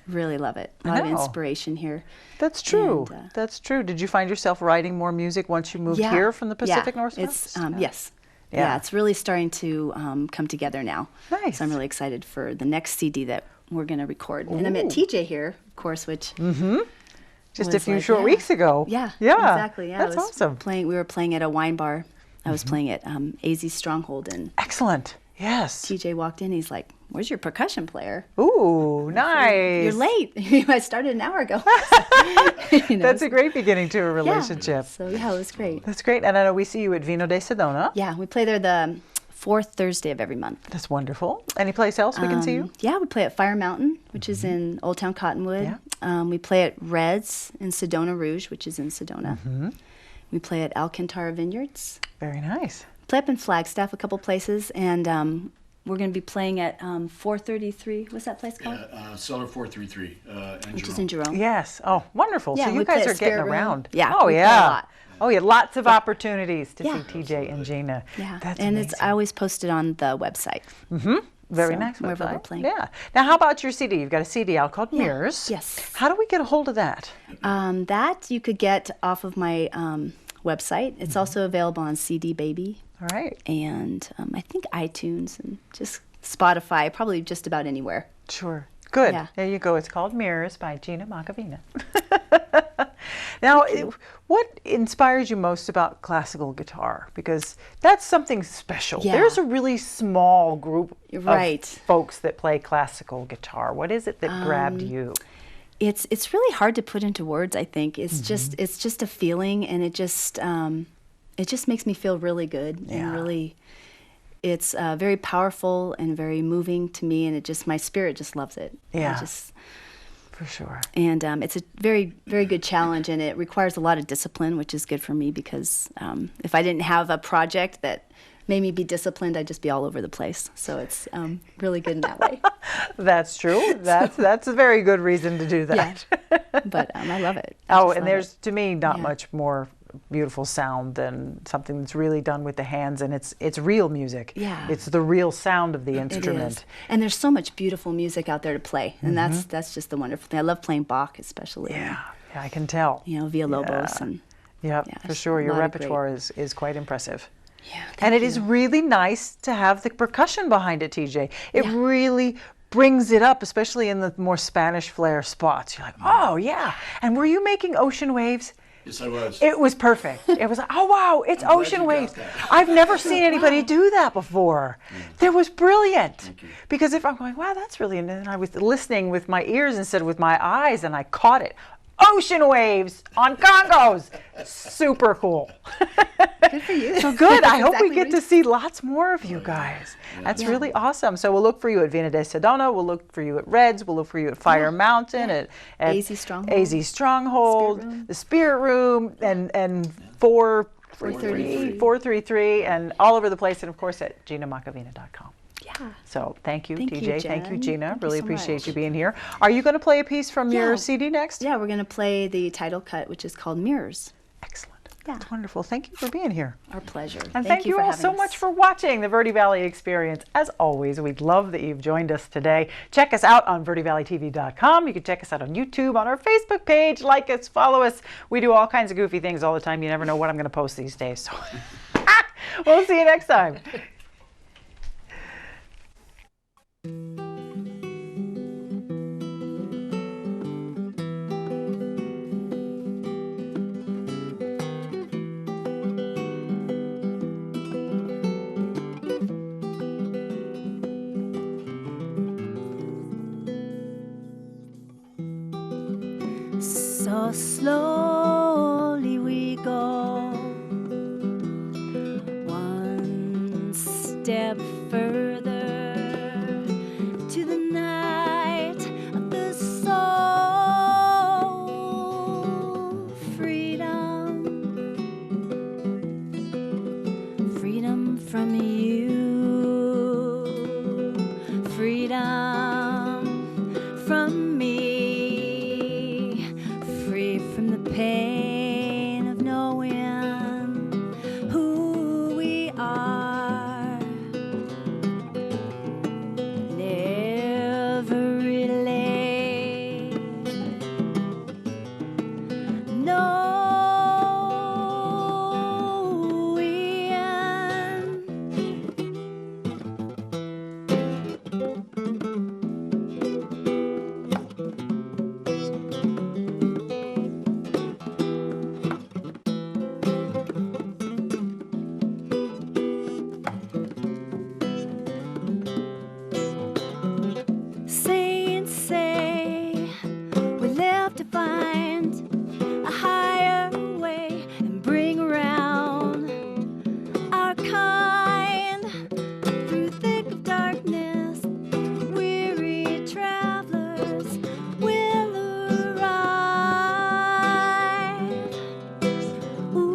really love it. A lot of inspiration here. That's true. And, that's true. Did you find yourself writing more music once you moved here from the Pacific Northwest? Yes. Yeah, it's really starting to come together now. Nice. So I'm really excited for the next CD that we're going to record. And I met TJ here, of course, which... Just a few short weeks ago. Yeah, yeah, exactly. Yeah, that's awesome. We were playing at a wine bar. I was playing at AZ Stronghold, and excellent. Yes. TJ walked in. He's like, "Where's your percussion player?" Ooh, nice. You're late. I started an hour ago. That's a great beginning to a relationship. So it was great. That's great. And I know we see you at Vino de Sedona. Yeah, we play there the 4th Thursday of every month. That's wonderful. Any place else we can see you? Yeah, we play at Fire Mountain, which is in Old Town Cottonwood. Yeah. We play at Red's in Sedona Rouge, which is in Sedona. We play at Alcantara Vineyards. Very nice. Play up in Flagstaff a couple places, and we're going to be playing at 433. What's that place called? Cellar 433 which is in Jerome. Yes. Oh, wonderful. Yeah, so you guys are getting room. around. Yeah. Oh, we play a yeah. lot. Oh, yeah. Lots of opportunities to see TJ and Gina. Yeah. That's and amazing. I always post it on the website. Very So, nice wherever website. we're playing. Yeah. Now, how about your CD? You've got a CD out called Mirrors. Yes. How do we get a hold of that? That you could get off of my website. It's also available on CD Baby. All right. And I think iTunes and just Spotify, probably just about anywhere. Sure. Good. Yeah. There you go. It's called Mirrors by Gina Machovina. Now, what inspires you most about classical guitar? Because that's something special. Yeah. There's a really small group Right. of folks that play classical guitar. What is it that grabbed you? It's really hard to put into words, I think. It's just a feeling, and it just makes me feel really good and really. It's very powerful and very moving to me, and my spirit just loves it. Yeah. For sure. And it's a very, very good challenge, and it requires a lot of discipline, which is good for me because if I didn't have a project that made me be disciplined, I'd just be all over the place. So it's really good in that way. That's true. That's a very good reason to do that. Yeah. But I love it. And there's, to me, not much more beautiful sound than something that's really done with the hands, and it's real music. Yeah. It's the real sound of the instrument. It is. And there's so much beautiful music out there to play, and that's just the wonderful thing. I love playing Bach especially. Yeah, I can tell. Villalobos and for sure. Your repertoire is quite impressive. Yeah. And it is really nice to have the percussion behind it, TJ. It really brings it up, especially in the more Spanish flair spots. You're like, oh yeah. And were you making ocean waves? Yes, I was. It was perfect. It was like, oh wow, it's ocean waves. I've never seen anybody do that before. That was brilliant. Because if I'm going, wow, that's really, and then I was listening with my ears instead of with my eyes, and I caught it. Ocean waves on congos. Super cool. Good for you. So good. I hope we get to see lots more of you guys. That's really awesome. So we'll look for you at Vino de Sedona. We'll look for you at Red's. We'll look for you at Fire Mountain, at AZ Stronghold, Stronghold, the Spirit Room, and 433, and all over the place, and of course at GinaMachovina.com. Yeah. So thank you, Thank TJ. you, Thank you, Jen. Gina. Thank you really so appreciate much. you being here. Are you going to play a piece from your CD next? Yeah, we're going to play the title cut, which is called Mirrors. Excellent. That's wonderful. Thank you for being here. Our pleasure. And thank you all so much for watching the Verde Valley Experience. As always, we'd love that you've joined us today. Check us out on verdevalleytv.com. You can check us out on YouTube, on our Facebook page. Like us, follow us. We do all kinds of goofy things all the time. You never know what I'm going to post these days. So we'll see you next time. how slowly we go, one step further to the night of the soul. Freedom, freedom from you, freedom from me, free from the pain of knowing who we are. Never relate, say we left to find a higher way and bring around our kind through thick of darkness. Weary travelers will arrive. Ooh,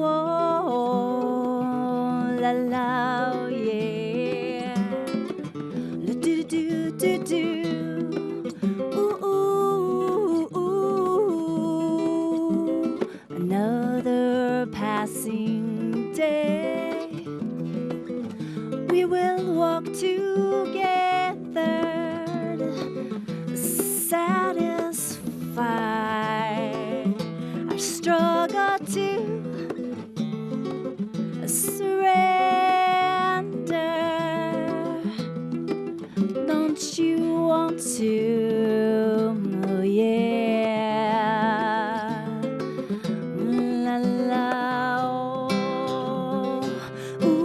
oh, la la, yeah. La do do do do. Ooh, ooh, ooh. Another passing day. We will walk together, satisfied. Our struggle to surrender. Don't you want to? Oh yeah. La la. Oh.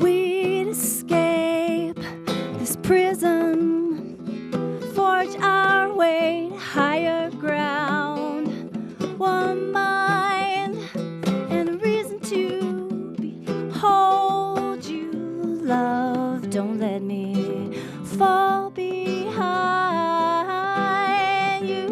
We'd escape this prison, forge our way to higher ground. One mind and a reason to behold you, love. Don't let me fall behind you.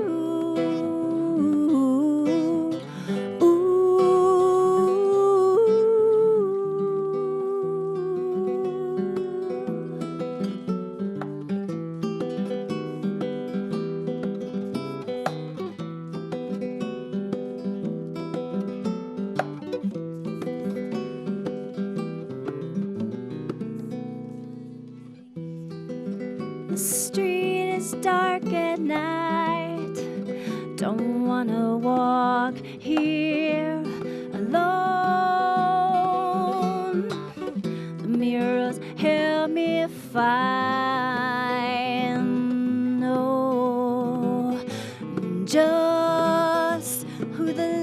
The street is dark at night. Don't wanna walk here alone. The mirrors help me find, oh, just who the